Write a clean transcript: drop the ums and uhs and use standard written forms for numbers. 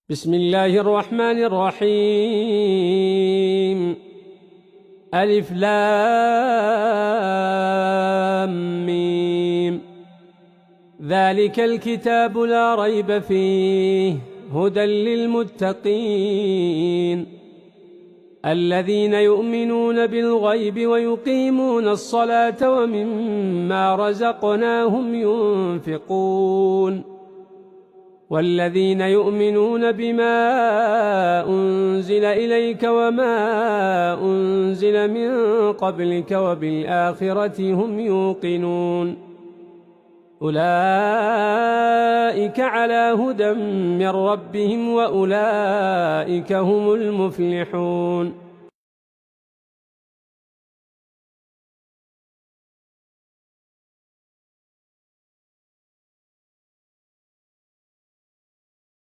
بسم الله الرحمن الرحيم. ألف لام ميم. ذلك الكتاب لا ريب فيه هدى للمتقين الذين يؤمنون بالغيب ويقيمون الصلاة ومما رزقناهم ينفقون والذين يؤمنون بما أنزل إليك وما أنزل من قبلك وبالآخرة هم يوقنون أولئك على هدى من ربهم وأولئك هم المفلحون.